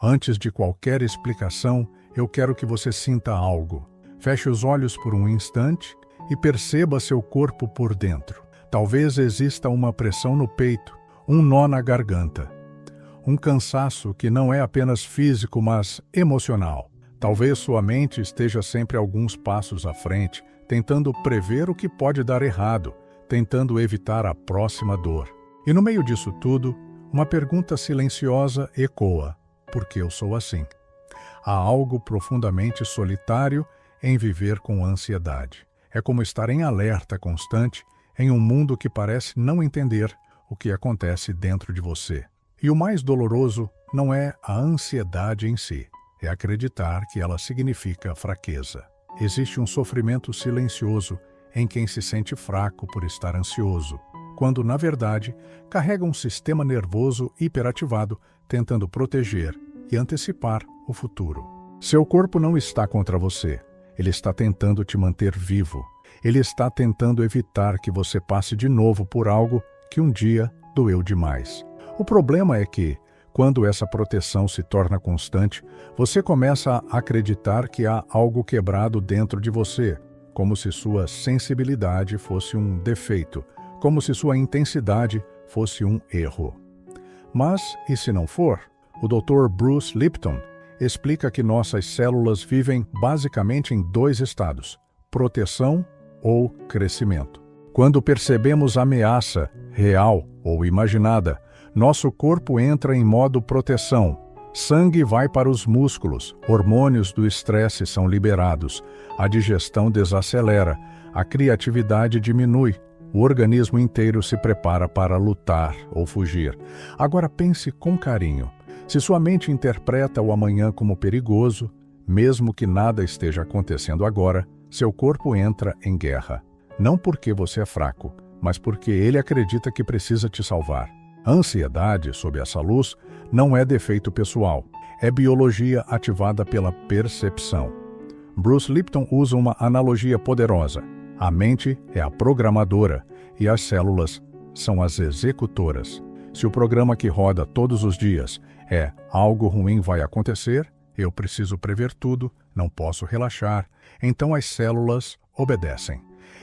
Antes de qualquer explicação, eu quero que você sinta algo. Feche os olhos por um instante e perceba seu corpo por dentro. Talvez exista uma pressão no peito, um nó na garganta. Um cansaço que não é apenas físico, mas emocional. Talvez sua mente esteja sempre alguns passos à frente, tentando prever o que pode dar errado, tentando evitar a próxima dor. E no meio disso tudo, uma pergunta silenciosa ecoa: por que eu sou assim? Há algo profundamente solitário em viver com ansiedade. É como estar em alerta constante em um mundo que parece não entender o que acontece dentro de você. E o mais doloroso não é a ansiedade em si, é acreditar que ela significa fraqueza. Existe um sofrimento silencioso em quem se sente fraco por estar ansioso, quando, na verdade, carrega um sistema nervoso hiperativado tentando proteger e antecipar o futuro. Seu corpo não está contra você. Ele está tentando te manter vivo. Ele está tentando evitar que você passe de novo por algo que um dia doeu demais. O problema é que, quando essa proteção se torna constante, você começa a acreditar que há algo quebrado dentro de você, como se sua sensibilidade fosse um defeito, como se sua intensidade fosse um erro. Mas, e se não for? O Dr. Bruce Lipton explica que nossas células vivem basicamente em dois estados: proteção ou crescimento. Quando percebemos ameaça, real ou imaginada, nosso corpo entra em modo proteção. Sangue vai para os músculos, hormônios do estresse são liberados, a digestão desacelera, a criatividade diminui, o organismo inteiro se prepara para lutar ou fugir. Agora pense com carinho. Se sua mente interpreta o amanhã como perigoso, mesmo que nada esteja acontecendo agora, seu corpo entra em guerra. Não porque você é fraco, mas porque ele acredita que precisa te salvar. A ansiedade, sob essa luz, não é defeito pessoal, é biologia ativada pela percepção. Bruce Lipton usa uma analogia poderosa. A mente é a programadora e as células são as executoras. Se o programa que roda todos os dias é algo ruim vai acontecer, eu preciso prever tudo, não posso relaxar, então as células obedecem.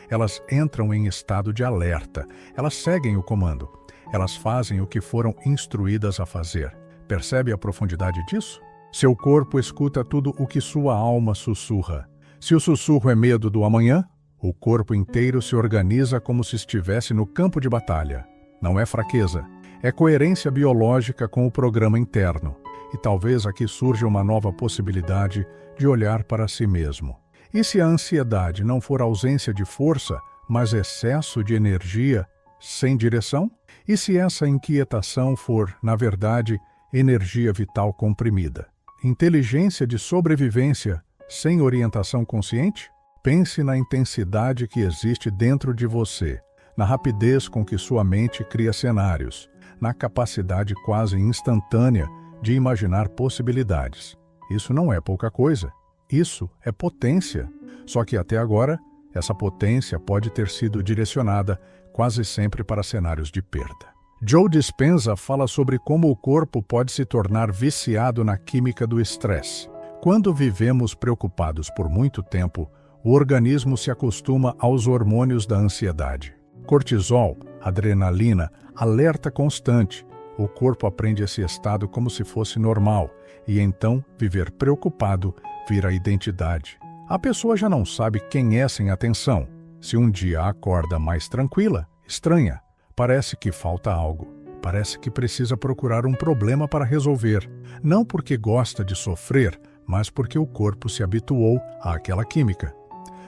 Elas entram em estado de alerta, elas seguem o comando. Elas fazem o que foram instruídas a fazer. Percebe a profundidade disso? Seu corpo escuta tudo o que sua alma sussurra. Se o sussurro é medo do amanhã, o corpo inteiro se organiza como se estivesse no campo de batalha. Não é fraqueza, é coerência biológica com o programa interno. E talvez aqui surja uma nova possibilidade de olhar para si mesmo. E se a ansiedade não for ausência de força, mas excesso de energia sem direção? E se essa inquietação for, na verdade, energia vital comprimida? Inteligência de sobrevivência sem orientação consciente? Pense na intensidade que existe dentro de você, na rapidez com que sua mente cria cenários, na capacidade quase instantânea de imaginar possibilidades. Isso não é pouca coisa. Isso é potência. Só que até agora, essa potência pode ter sido direcionada quase sempre para cenários de perda. Joe Dispenza fala sobre como o corpo pode se tornar viciado na química do estresse. Quando vivemos preocupados por muito tempo, o organismo se acostuma aos hormônios da ansiedade. Cortisol, adrenalina, alerta constante. O corpo aprende esse estado como se fosse normal, e então viver preocupado vira identidade. A pessoa já não sabe quem é sem atenção. Se um dia acorda mais tranquila, estranha. Parece que falta algo. Parece que precisa procurar um problema para resolver. Não porque gosta de sofrer, mas porque o corpo se habituou àquela química.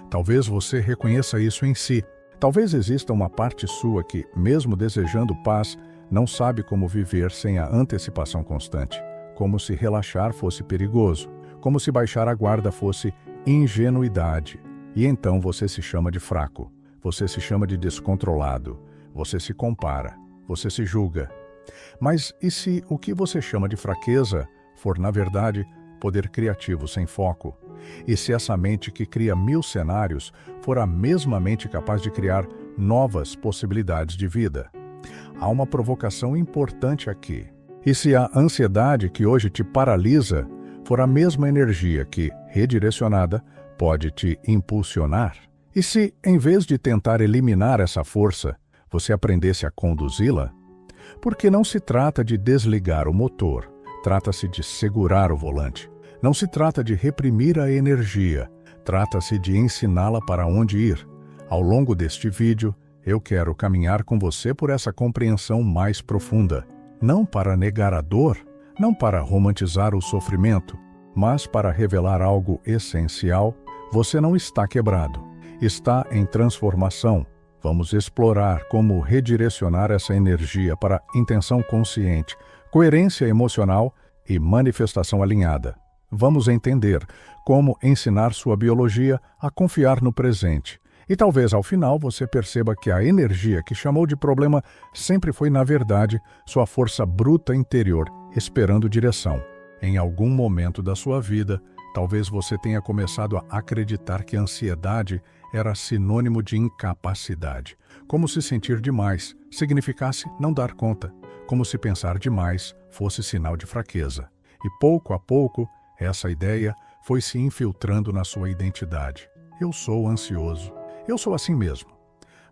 Talvez você reconheça isso em si. Talvez exista uma parte sua que, mesmo desejando paz, não sabe como viver sem a antecipação constante. Como se relaxar fosse perigoso. Como se baixar a guarda fosse ingenuidade. E então você se chama de fraco. Você se chama de descontrolado. Você se compara. Você se julga. Mas e se o que você chama de fraqueza for, na verdade, poder criativo sem foco? E se essa mente que cria 1000 cenários for a mesma mente capaz de criar novas possibilidades de vida? Há uma provocação importante aqui. E se a ansiedade que hoje te paralisa for a mesma energia que, redirecionada, pode te impulsionar? E se, em vez de tentar eliminar essa força, você aprendesse a conduzi-la? Porque não se trata de desligar o motor, trata-se de segurar o volante. Não se trata de reprimir a energia, trata-se de ensiná-la para onde ir. Ao longo deste vídeo, eu quero caminhar com você por essa compreensão mais profunda. Não para negar a dor, não para romantizar o sofrimento, mas para revelar algo essencial. Você não está quebrado, está em transformação. Vamos explorar como redirecionar essa energia para intenção consciente, coerência emocional e manifestação alinhada. Vamos entender como ensinar sua biologia a confiar no presente. E talvez ao final você perceba que a energia que chamou de problema sempre foi, na verdade, sua força bruta interior, esperando direção. Em algum momento da sua vida, talvez você tenha começado a acreditar que a ansiedade era sinônimo de incapacidade, como se sentir demais significasse não dar conta, como se pensar demais fosse sinal de fraqueza. E pouco a pouco, essa ideia foi se infiltrando na sua identidade. Eu sou ansioso. Eu sou assim mesmo.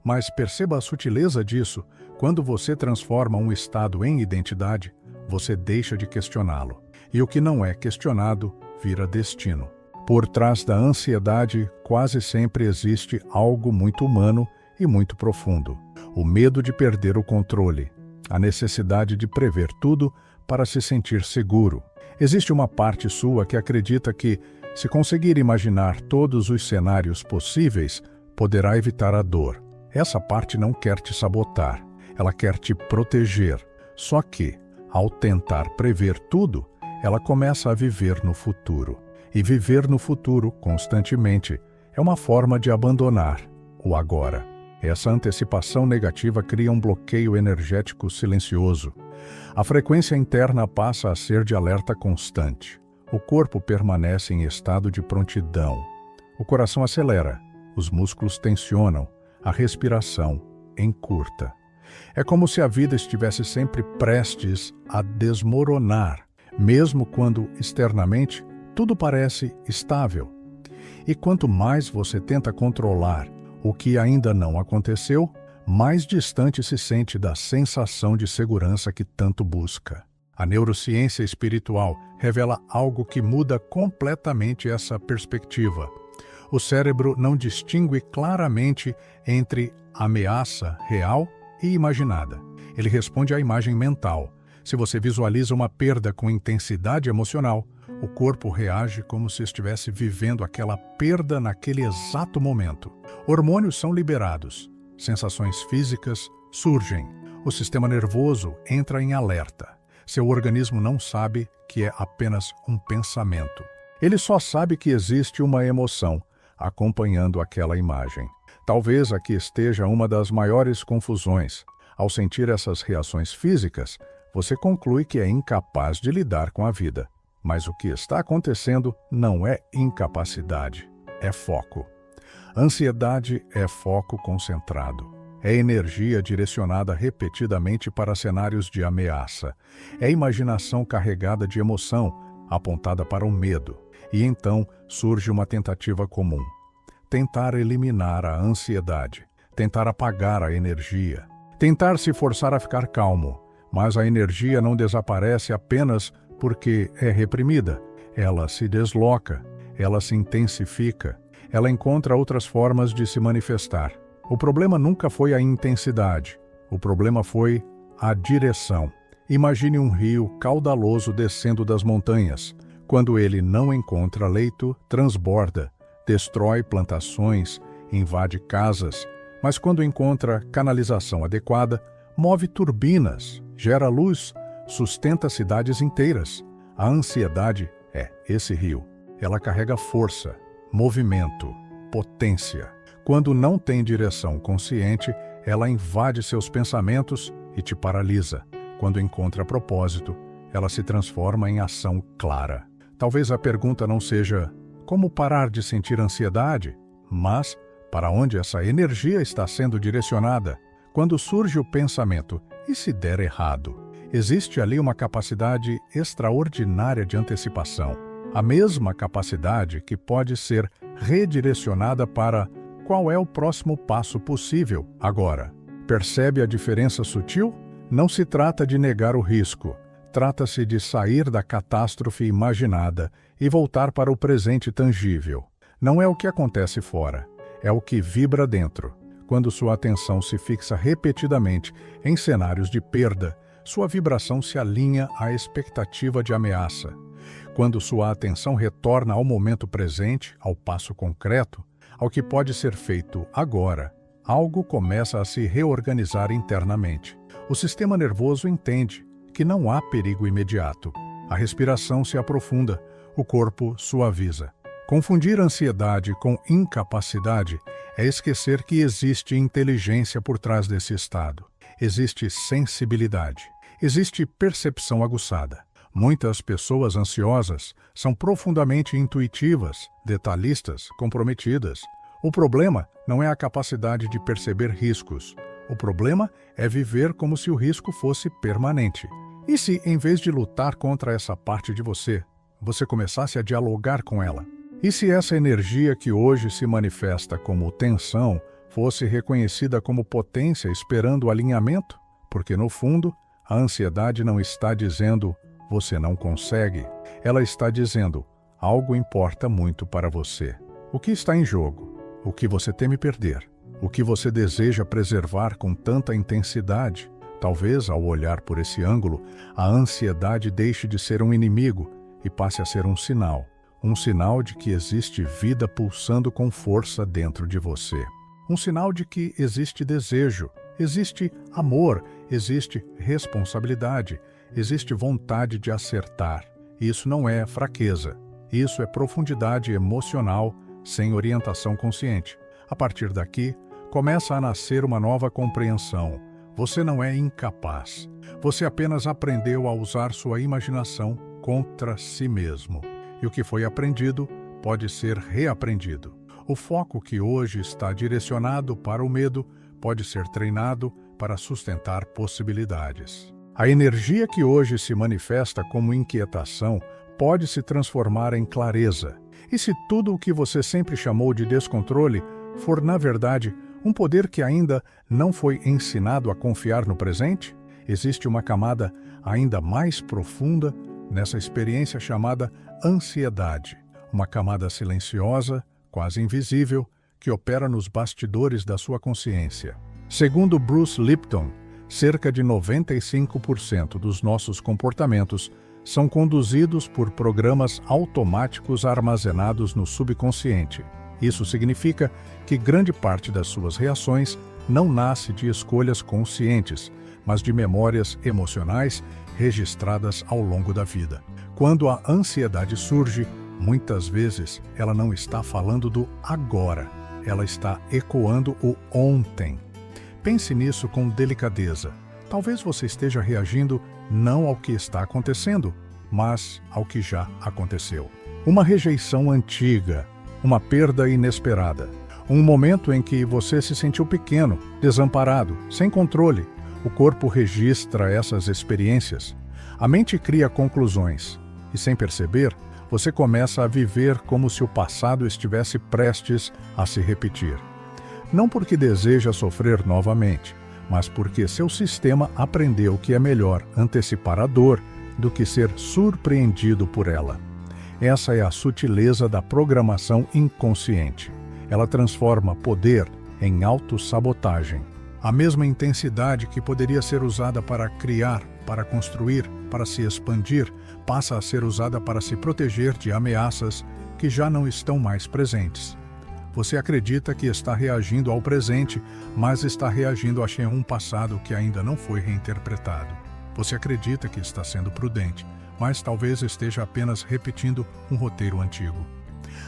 Mas perceba a sutileza disso. Quando você transforma um estado em identidade, você deixa de questioná-lo. E o que não é questionado vira destino. Por trás da ansiedade, quase sempre existe algo muito humano e muito profundo. O medo de perder o controle, a necessidade de prever tudo para se sentir seguro. Existe uma parte sua que acredita que, se conseguir imaginar todos os cenários possíveis, poderá evitar a dor. Essa parte não quer te sabotar, ela quer te proteger. Só que, ao tentar prever tudo, ela começa a viver no futuro. E viver no futuro, constantemente, é uma forma de abandonar o agora. Essa antecipação negativa cria um bloqueio energético silencioso. A frequência interna passa a ser de alerta constante. O corpo permanece em estado de prontidão. O coração acelera, os músculos tensionam, a respiração encurta. É como se a vida estivesse sempre prestes a desmoronar, mesmo quando, externamente, tudo parece estável. E quanto mais você tenta controlar o que ainda não aconteceu, mais distante se sente da sensação de segurança que tanto busca. A neurociência espiritual revela algo que muda completamente essa perspectiva. O cérebro não distingue claramente entre ameaça real e imaginada. Ele responde à imagem mental. Se você visualiza uma perda com intensidade emocional, o corpo reage como se estivesse vivendo aquela perda naquele exato momento. Hormônios são liberados, sensações físicas surgem, o sistema nervoso entra em alerta. Seu organismo não sabe que é apenas um pensamento. Ele só sabe que existe uma emoção acompanhando aquela imagem. Talvez aqui esteja uma das maiores confusões. Ao sentir essas reações físicas, você conclui que é incapaz de lidar com a vida. Mas o que está acontecendo não é incapacidade, é foco. Ansiedade é foco concentrado. É energia direcionada repetidamente para cenários de ameaça. É imaginação carregada de emoção, apontada para o medo. E então surge uma tentativa comum. Tentar eliminar a ansiedade, tentar apagar a energia, tentar se forçar a ficar calmo. Mas a energia não desaparece apenas porque é reprimida. Ela se desloca, ela se intensifica, ela encontra outras formas de se manifestar. O problema nunca foi a intensidade, o problema foi a direção. Imagine um rio caudaloso descendo das montanhas. Quando ele não encontra leito, transborda, destrói plantações, invade casas, mas quando encontra canalização adequada, move turbinas, gera luz, sustenta cidades inteiras. A ansiedade é esse rio. Ela carrega força, movimento, potência. Quando não tem direção consciente, ela invade seus pensamentos e te paralisa. Quando encontra propósito, ela se transforma em ação clara. Talvez a pergunta não seja como parar de sentir ansiedade, mas para onde essa energia está sendo direcionada. Quando surge o pensamento, e se der errado? Existe ali uma capacidade extraordinária de antecipação. A mesma capacidade que pode ser redirecionada para qual é o próximo passo possível agora. Percebe a diferença sutil? Não se trata de negar o risco. Trata-se de sair da catástrofe imaginada e voltar para o presente tangível. Não é o que acontece fora, é o que vibra dentro. Quando sua atenção se fixa repetidamente em cenários de perda, sua vibração se alinha à expectativa de ameaça. Quando sua atenção retorna ao momento presente, ao passo concreto, ao que pode ser feito agora, algo começa a se reorganizar internamente. O sistema nervoso entende que não há perigo imediato. A respiração se aprofunda, o corpo suaviza. Confundir ansiedade com incapacidade é esquecer que existe inteligência por trás desse estado. Existe sensibilidade. Existe percepção aguçada. Muitas pessoas ansiosas são profundamente intuitivas, detalhistas, comprometidas. O problema não é a capacidade de perceber riscos. O problema é viver como se o risco fosse permanente. E se, em vez de lutar contra essa parte de você, você começasse a dialogar com ela? E se essa energia que hoje se manifesta como tensão fosse reconhecida como potência esperando o alinhamento? Porque, no fundo, a ansiedade não está dizendo você não consegue. Ela está dizendo algo importa muito para você. O que está em jogo? O que você teme perder? O que você deseja preservar com tanta intensidade? Talvez, ao olhar por esse ângulo, a ansiedade deixe de ser um inimigo e passe a ser um sinal de que existe vida pulsando com força dentro de você. Um sinal de que existe desejo, existe amor, existe responsabilidade, existe vontade de acertar. Isso não é fraqueza, isso é profundidade emocional sem orientação consciente. A partir daqui, começa a nascer uma nova compreensão. Você não é incapaz. Você apenas aprendeu a usar sua imaginação contra si mesmo. E o que foi aprendido pode ser reaprendido. O foco que hoje está direcionado para o medo pode ser treinado para sustentar possibilidades. A energia que hoje se manifesta como inquietação pode se transformar em clareza. E se tudo o que você sempre chamou de descontrole for, na verdade, um poder que ainda não foi ensinado a confiar no presente, existe uma camada ainda mais profunda nessa experiência chamada ansiedade. Uma camada silenciosa, quase invisível, que opera nos bastidores da sua consciência. Segundo Bruce Lipton, cerca de 95% dos nossos comportamentos são conduzidos por programas automáticos armazenados no subconsciente. Isso significa que grande parte das suas reações não nasce de escolhas conscientes, mas de memórias emocionais registradas ao longo da vida. Quando a ansiedade surge, muitas vezes ela não está falando do agora, ela está ecoando o ontem. Pense nisso com delicadeza. Talvez você esteja reagindo não ao que está acontecendo, mas ao que já aconteceu. Uma rejeição antiga, uma perda inesperada, um momento em que você se sentiu pequeno, desamparado, sem controle. O corpo registra essas experiências. A mente cria conclusões e, sem perceber, você começa a viver como se o passado estivesse prestes a se repetir. Não porque deseja sofrer novamente, mas porque seu sistema aprendeu que é melhor antecipar a dor do que ser surpreendido por ela. Essa é a sutileza da programação inconsciente. Ela transforma poder em autossabotagem. A mesma intensidade que poderia ser usada para criar, para construir, para se expandir, passa a ser usada para se proteger de ameaças que já não estão mais presentes. Você acredita que está reagindo ao presente, mas está reagindo a um passado que ainda não foi reinterpretado. Você acredita que está sendo prudente, mas talvez esteja apenas repetindo um roteiro antigo.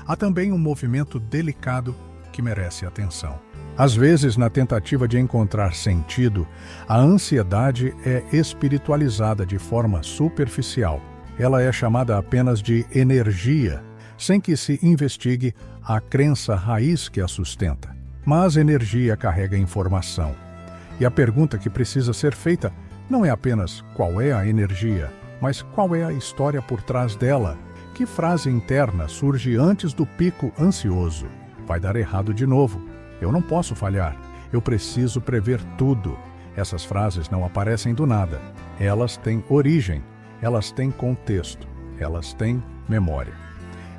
Há também um movimento delicado que merece atenção. Às vezes, na tentativa de encontrar sentido, a ansiedade é espiritualizada de forma superficial. Ela é chamada apenas de energia, sem que se investigue a crença raiz que a sustenta. Mas energia carrega informação. E a pergunta que precisa ser feita Não é apenas qual é a energia, mas qual é a história por trás dela. Que frase interna surge antes do pico ansioso? Vai dar errado de novo. Eu não posso falhar. Eu preciso prever tudo. Essas frases não aparecem do nada. Elas têm origem, elas têm contexto, elas têm memória.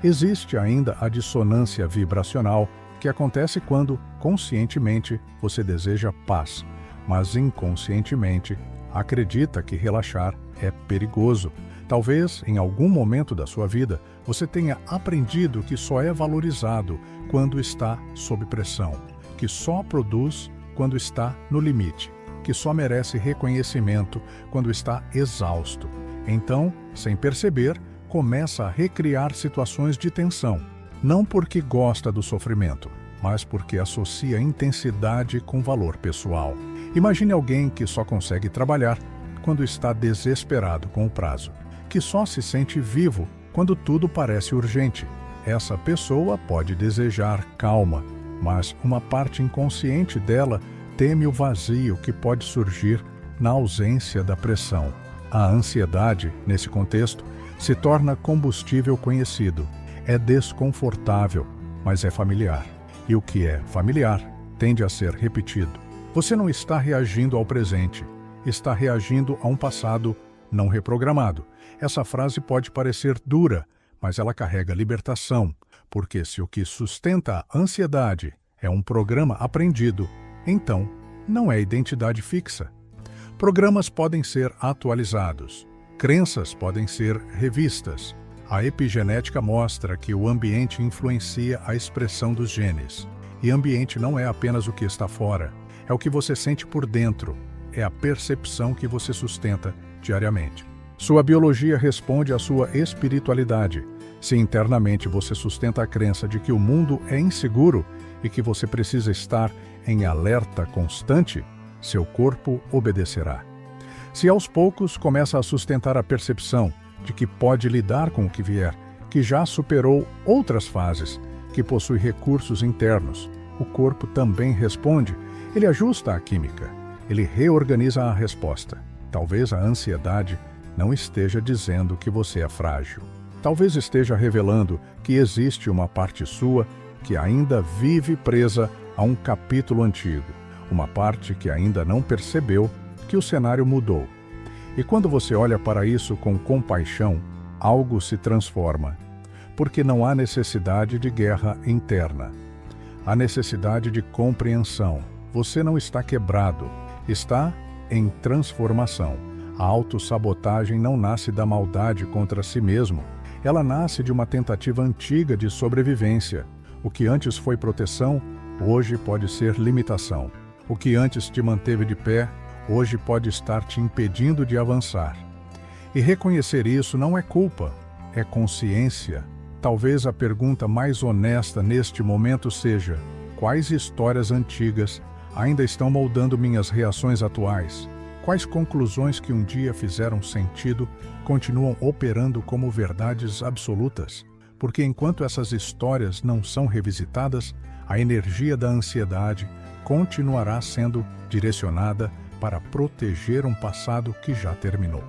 Existe ainda a dissonância vibracional, que acontece quando, conscientemente, você deseja paz, mas inconscientemente acredita que relaxar é perigoso. Talvez, em algum momento da sua vida, você tenha aprendido que só é valorizado quando está sob pressão, que só produz quando está no limite, que só merece reconhecimento quando está exausto. Então, sem perceber, começa a recriar situações de tensão, não porque gosta do sofrimento, mas porque associa intensidade com valor pessoal. Imagine alguém que só consegue trabalhar quando está desesperado com o prazo, que só se sente vivo quando tudo parece urgente. Essa pessoa pode desejar calma, mas uma parte inconsciente dela teme o vazio que pode surgir na ausência da pressão. A ansiedade, nesse contexto, se torna combustível conhecido. É desconfortável, mas é familiar. E o que é familiar tende a ser repetido. Você não está reagindo ao presente, está reagindo a um passado não reprogramado. Essa frase pode parecer dura, mas ela carrega libertação, porque se o que sustenta a ansiedade é um programa aprendido, então não é identidade fixa. Programas podem ser atualizados, crenças podem ser revistas. A epigenética mostra que o ambiente influencia a expressão dos genes. E ambiente não é apenas o que está fora, é o que você sente por dentro, é a percepção que você sustenta diariamente. Sua biologia responde à sua espiritualidade. Se internamente você sustenta a crença de que o mundo é inseguro e que você precisa estar em alerta constante, seu corpo obedecerá. Se aos poucos começa a sustentar a percepção de que pode lidar com o que vier, que já superou outras fases, que possui recursos internos, o corpo também responde. Ele ajusta a química, ele reorganiza a resposta. Talvez a ansiedade não esteja dizendo que você é frágil. Talvez esteja revelando que existe uma parte sua que ainda vive presa a um capítulo antigo, uma parte que ainda não percebeu que o cenário mudou. E quando você olha para isso com compaixão, algo se transforma, porque não há necessidade de guerra interna. Há necessidade de compreensão. Você não está quebrado, está em transformação. A autossabotagem não nasce da maldade contra si mesmo. Ela nasce de uma tentativa antiga de sobrevivência. O que antes foi proteção, hoje pode ser limitação. O que antes te manteve de pé, hoje pode estar te impedindo de avançar. E reconhecer isso não é culpa, é consciência. Talvez a pergunta mais honesta neste momento seja: quais histórias antigas ainda estão moldando minhas reações atuais? Quais conclusões que um dia fizeram sentido continuam operando como verdades absolutas? Porque enquanto essas histórias não são revisitadas, a energia da ansiedade continuará sendo direcionada para proteger um passado que já terminou.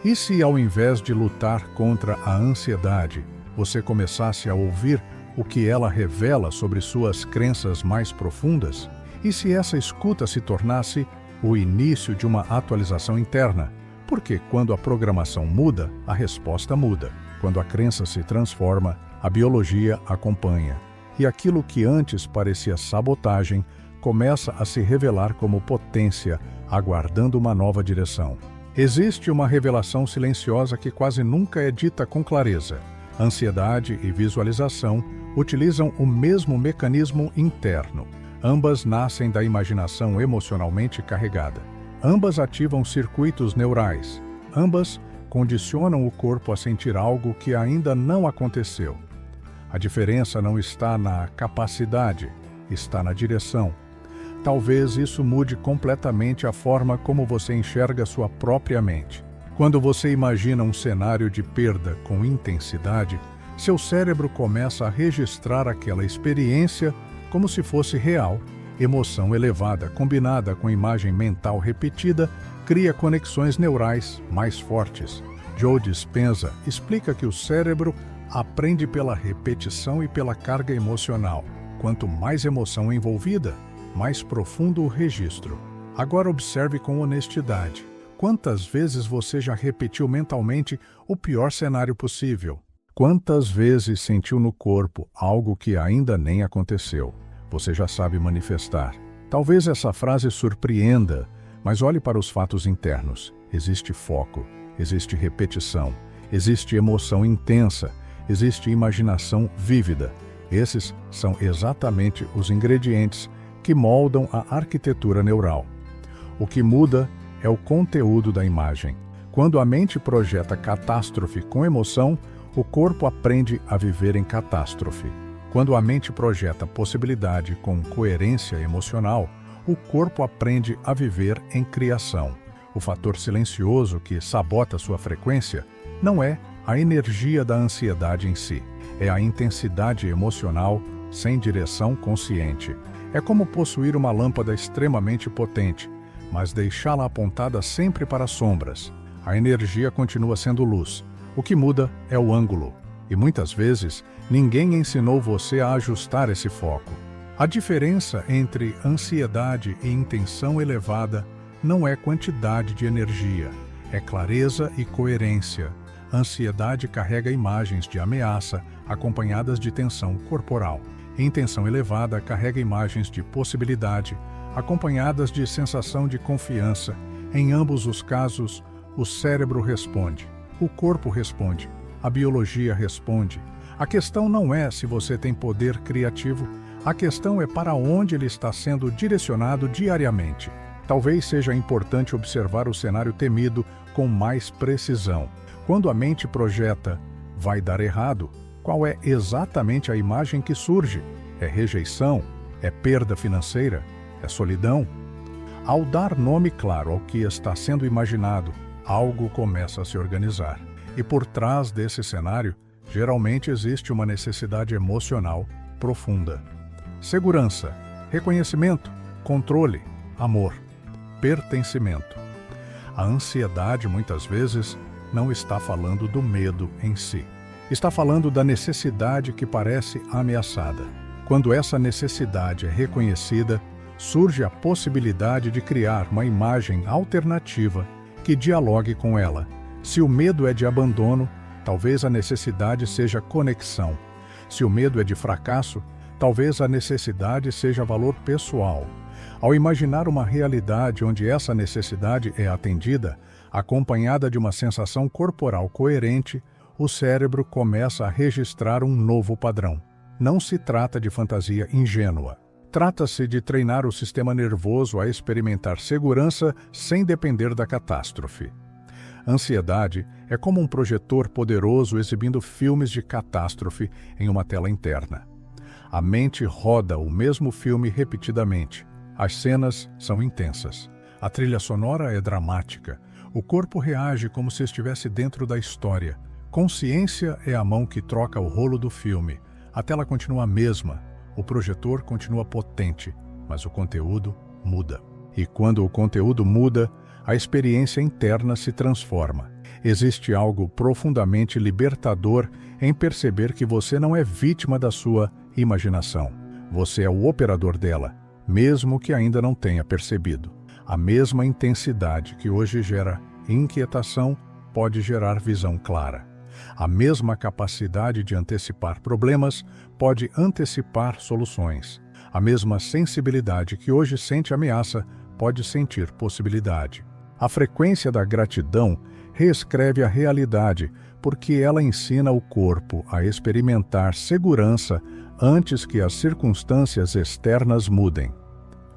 E se, ao invés de lutar contra a ansiedade, você começasse a ouvir o que ela revela sobre suas crenças mais profundas? E se essa escuta se tornasse o início de uma atualização interna? Porque quando a programação muda, a resposta muda. Quando a crença se transforma, a biologia acompanha. E aquilo que antes parecia sabotagem começa a se revelar como potência, aguardando uma nova direção. Existe uma revelação silenciosa que quase nunca é dita com clareza. Ansiedade e visualização utilizam o mesmo mecanismo interno. Ambas nascem da imaginação emocionalmente carregada. Ambas ativam circuitos neurais. Ambas condicionam o corpo a sentir algo que ainda não aconteceu. A diferença não está na capacidade, está na direção. Talvez isso mude completamente a forma como você enxerga sua própria mente. Quando você imagina um cenário de perda com intensidade, seu cérebro começa a registrar aquela experiência como se fosse real. Emoção elevada combinada com imagem mental repetida cria conexões neurais mais fortes. Joe Dispenza explica que o cérebro aprende pela repetição e pela carga emocional. Quanto mais emoção envolvida, mais profundo o registro. Agora observe com honestidade. Quantas vezes você já repetiu mentalmente o pior cenário possível? Quantas vezes sentiu no corpo algo que ainda nem aconteceu? Você já sabe manifestar. Talvez essa frase surpreenda, mas olhe para os fatos internos. Existe foco, existe repetição, existe emoção intensa, existe imaginação vívida. Esses são exatamente os ingredientes que moldam a arquitetura neural. O que muda é o conteúdo da imagem. Quando a mente projeta catástrofe com emoção, o corpo aprende a viver em catástrofe. Quando a mente projeta possibilidade com coerência emocional, o corpo aprende a viver em criação. O fator silencioso que sabota sua frequência não é a energia da ansiedade em si, é a intensidade emocional sem direção consciente. É como possuir uma lâmpada extremamente potente, mas deixá-la apontada sempre para as sombras. A energia continua sendo luz. O que muda é o ângulo. E muitas vezes, ninguém ensinou você a ajustar esse foco. A diferença entre ansiedade e intenção elevada não é quantidade de energia, é clareza e coerência. Ansiedade carrega imagens de ameaça acompanhadas de tensão corporal. Intenção elevada carrega imagens de possibilidade acompanhadas de sensação de confiança. Em ambos os casos, o cérebro responde, o corpo responde, a biologia responde. A questão não é se você tem poder criativo, a questão é para onde ele está sendo direcionado diariamente. Talvez seja importante observar o cenário temido com mais precisão. Quando a mente projeta "vai dar errado", qual é exatamente a imagem que surge? É rejeição? É perda financeira? É solidão? Ao dar nome claro ao que está sendo imaginado, algo começa a se organizar. E por trás desse cenário, geralmente existe uma necessidade emocional profunda. Segurança, reconhecimento, controle, amor, pertencimento. A ansiedade, muitas vezes, não está falando do medo em si. Está falando da necessidade que parece ameaçada. Quando essa necessidade é reconhecida, surge a possibilidade de criar uma imagem alternativa que dialogue com ela. Se o medo é de abandono, talvez a necessidade seja conexão. Se o medo é de fracasso, talvez a necessidade seja valor pessoal. Ao imaginar uma realidade onde essa necessidade é atendida, acompanhada de uma sensação corporal coerente, o cérebro começa a registrar um novo padrão. Não se trata de fantasia ingênua. Trata-se de treinar o sistema nervoso a experimentar segurança sem depender da catástrofe. Ansiedade é como um projetor poderoso exibindo filmes de catástrofe em uma tela interna. A mente roda o mesmo filme repetidamente. As cenas são intensas. A trilha sonora é dramática. O corpo reage como se estivesse dentro da história. Consciência é a mão que troca o rolo do filme. A tela continua a mesma. O projetor continua potente, mas o conteúdo muda. E quando o conteúdo muda, a experiência interna se transforma. Existe algo profundamente libertador em perceber que você não é vítima da sua imaginação. Você é o operador dela, mesmo que ainda não tenha percebido. A mesma intensidade que hoje gera inquietação pode gerar visão clara. A mesma capacidade de antecipar problemas pode antecipar soluções. A mesma sensibilidade que hoje sente ameaça pode sentir possibilidade. A frequência da gratidão reescreve a realidade, porque ela ensina o corpo a experimentar segurança antes que as circunstâncias externas mudem.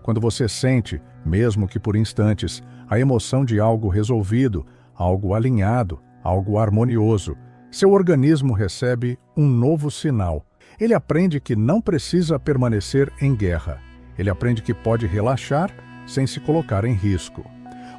Quando você sente, mesmo que por instantes, a emoção de algo resolvido, algo alinhado, algo harmonioso, seu organismo recebe um novo sinal. Ele aprende que não precisa permanecer em guerra. Ele aprende que pode relaxar sem se colocar em risco.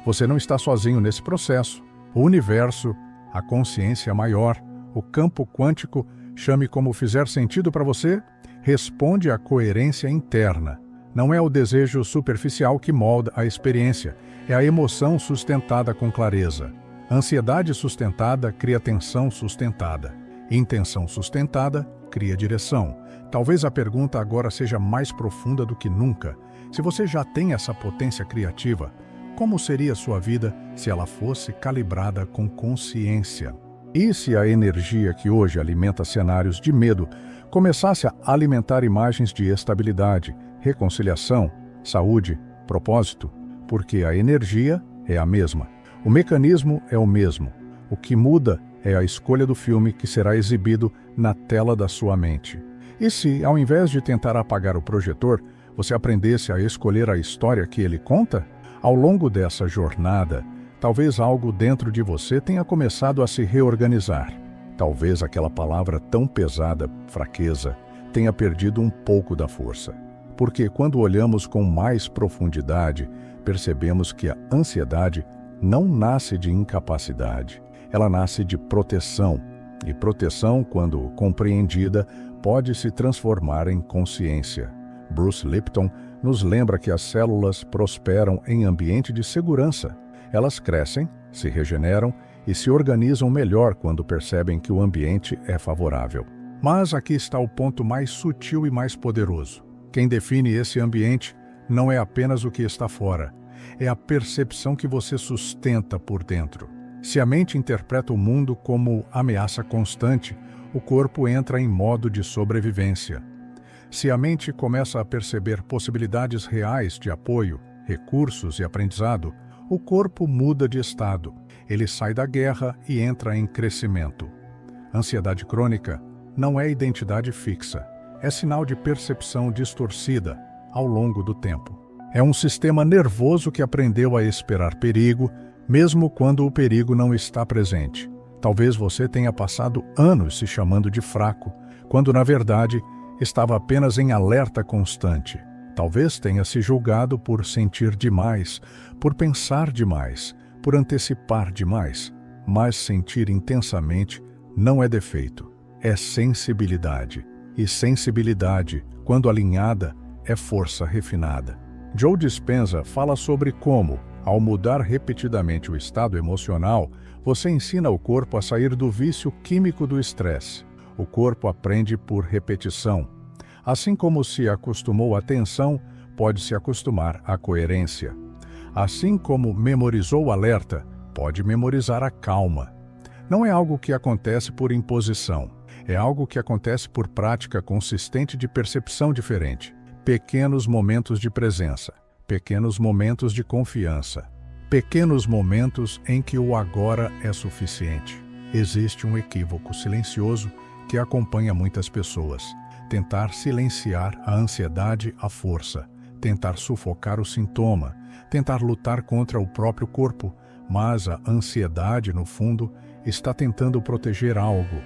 Você não está sozinho nesse processo. O universo, a consciência maior, o campo quântico, chame como fizer sentido para você, responde à coerência interna. Não é o desejo superficial que molda a experiência, é a emoção sustentada com clareza. Ansiedade sustentada cria tensão sustentada. Intenção sustentada cria direção. Talvez a pergunta agora seja mais profunda do que nunca. Se você já tem essa potência criativa, como seria sua vida se ela fosse calibrada com consciência? E se a energia que hoje alimenta cenários de medo começasse a alimentar imagens de estabilidade, reconciliação, saúde, propósito? Porque a energia é a mesma. O mecanismo é o mesmo. O que muda é a escolha do filme que será exibido na tela da sua mente. E se, ao invés de tentar apagar o projetor, você aprendesse a escolher a história que ele conta? Ao longo dessa jornada, talvez algo dentro de você tenha começado a se reorganizar. Talvez aquela palavra tão pesada, fraqueza, tenha perdido um pouco da força. Porque quando olhamos com mais profundidade, percebemos que a ansiedade não nasce de incapacidade. Ela nasce de proteção. E proteção, quando compreendida, pode se transformar em consciência. Bruce Lipton nos lembra que as células prosperam em ambiente de segurança. Elas crescem, se regeneram e se organizam melhor quando percebem que o ambiente é favorável. Mas aqui está o ponto mais sutil e mais poderoso. Quem define esse ambiente não é apenas o que está fora, é a percepção que você sustenta por dentro. Se a mente interpreta o mundo como ameaça constante, o corpo entra em modo de sobrevivência. Se a mente começa a perceber possibilidades reais de apoio, recursos e aprendizado, o corpo muda de estado. Ele sai da guerra e entra em crescimento. Ansiedade crônica não é identidade fixa, é sinal de percepção distorcida ao longo do tempo. É um sistema nervoso que aprendeu a esperar perigo, mesmo quando o perigo não está presente. Talvez você tenha passado anos se chamando de fraco, quando na verdade estava apenas em alerta constante. Talvez tenha se julgado por sentir demais, por pensar demais, por antecipar demais. Mas sentir intensamente não é defeito, é sensibilidade. E sensibilidade, quando alinhada, é força refinada. Joe Dispenza fala sobre como, ao mudar repetidamente o estado emocional, você ensina o corpo a sair do vício químico do estresse. O corpo aprende por repetição. Assim como se acostumou à tensão, pode se acostumar à coerência. Assim como memorizou o alerta, pode memorizar a calma. Não é algo que acontece por imposição. É algo que acontece por prática consistente de percepção diferente. Pequenos momentos de presença. Pequenos momentos de confiança. Pequenos momentos em que o agora é suficiente. Existe um equívoco silencioso que acompanha muitas pessoas. Tentar silenciar a ansiedade à força. Tentar sufocar o sintoma. Tentar lutar contra o próprio corpo. Mas a ansiedade, no fundo, está tentando proteger algo.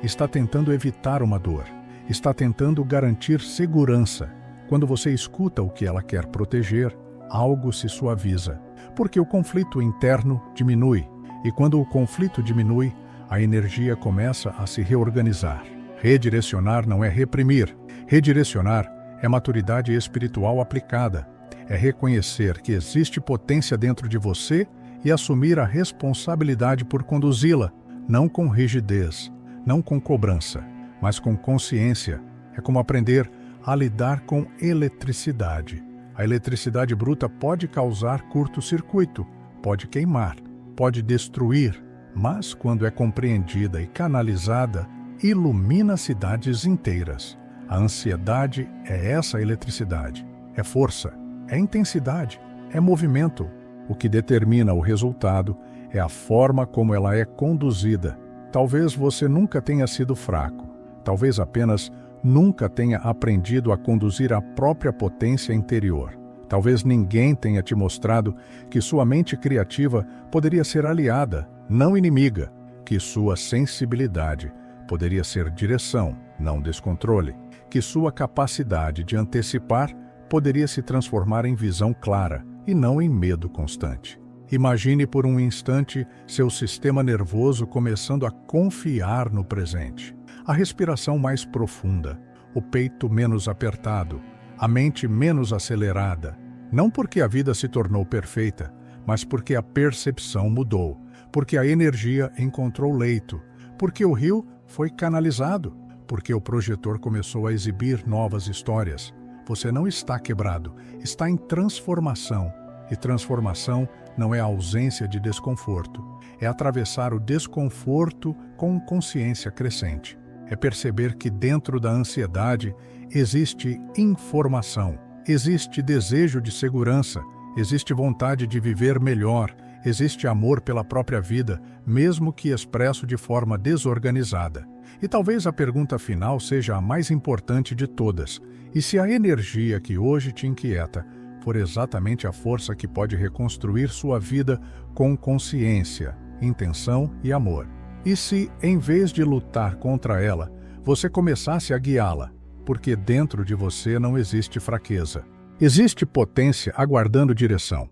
Está tentando evitar uma dor. Está tentando garantir segurança. Quando você escuta o que ela quer proteger, algo se suaviza, porque o conflito interno diminui, e quando o conflito diminui, a energia começa a se reorganizar. Redirecionar não é reprimir. Redirecionar é maturidade espiritual aplicada. É reconhecer que existe potência dentro de você e assumir a responsabilidade por conduzi-la, não com rigidez, não com cobrança, mas com consciência. É como aprender a lidar com eletricidade. A eletricidade bruta pode causar curto-circuito, pode queimar, pode destruir, mas quando é compreendida e canalizada, ilumina cidades inteiras. A ansiedade é essa eletricidade, é força, é intensidade, é movimento. O que determina o resultado é a forma como ela é conduzida. Talvez você nunca tenha sido fraco, talvez apenas nunca tenha aprendido a conduzir a própria potência interior. Talvez ninguém tenha te mostrado que sua mente criativa poderia ser aliada, não inimiga, que sua sensibilidade poderia ser direção, não descontrole, que sua capacidade de antecipar poderia se transformar em visão clara e não em medo constante. Imagine por um instante seu sistema nervoso começando a confiar no presente. A respiração mais profunda, o peito menos apertado, a mente menos acelerada. Não porque a vida se tornou perfeita, mas porque a percepção mudou, porque a energia encontrou leito, porque o rio foi canalizado, porque o projetor começou a exibir novas histórias. Você não está quebrado, está em transformação. E transformação não é a ausência de desconforto, é atravessar o desconforto com consciência crescente. É perceber que dentro da ansiedade existe informação, existe desejo de segurança, existe vontade de viver melhor, existe amor pela própria vida, mesmo que expresso de forma desorganizada. E talvez a pergunta final seja a mais importante de todas. E se a energia que hoje te inquieta for exatamente a força que pode reconstruir sua vida com consciência, intenção e amor? E se, em vez de lutar contra ela, você começasse a guiá-la? Porque dentro de você não existe fraqueza. Existe potência aguardando direção.